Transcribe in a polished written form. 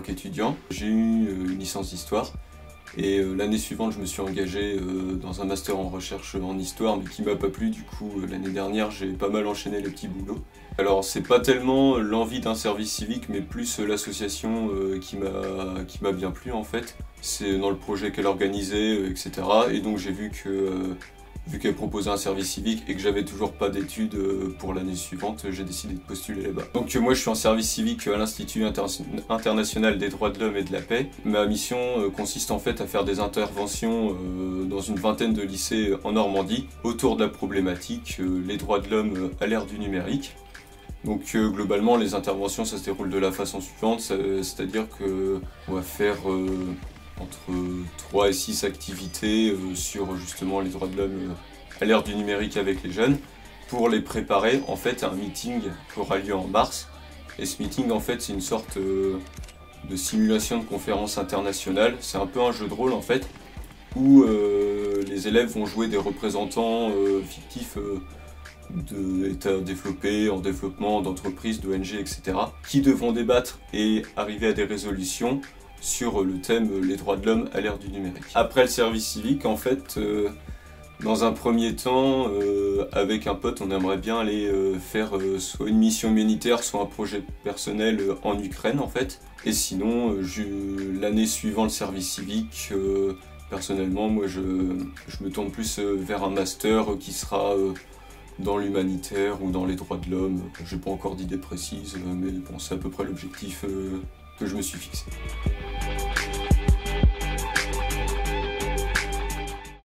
que étudiant. J'ai eu une licence d'histoire et l'année suivante je me suis engagé dans un master en recherche en histoire, mais qui m'a pas plu. Du coup l'année dernière j'ai pas mal enchaîné les petits boulots. Alors c'est pas tellement l'envie d'un service civique, mais plus l'association qui m'a bien plu en fait. C'est dans le projet qu'elle organisait, etc. Et donc j'ai vu qu'elle proposait un service civique et que j'avais toujours pas d'études pour l'année suivante, j'ai décidé de postuler là-bas. Donc moi je suis en service civique à l'Institut international des droits de l'homme et de la paix. Ma mission consiste en fait à faire des interventions dans une vingtaine de lycées en Normandie autour de la problématique les droits de l'homme à l'ère du numérique. Donc globalement les interventions ça se déroule de la façon suivante, c'est-à-dire qu'on va faire entre 3 et 6 activités sur justement les droits de l'homme à l'ère du numérique avec les jeunes, pour les préparer en fait à un meeting qui aura lieu en mars. Et ce meeting en fait c'est une sorte de simulation de conférence internationale, c'est un peu un jeu de rôle en fait, où les élèves vont jouer des représentants fictifs d'États développés, en développement, d'entreprises, d'ONG, etc. qui devront débattre et arriver à des résolutions sur le thème les droits de l'homme à l'ère du numérique. Après le service civique, en fait, dans un premier temps, avec un pote, on aimerait bien aller faire soit une mission humanitaire, soit un projet personnel en Ukraine, en fait. Et sinon, l'année suivant le service civique, personnellement, moi, je me tourne plus vers un master qui sera dans l'humanitaire ou dans les droits de l'homme. J'ai pas encore d'idée précise, mais bon, c'est à peu près l'objectif que je me suis fixé.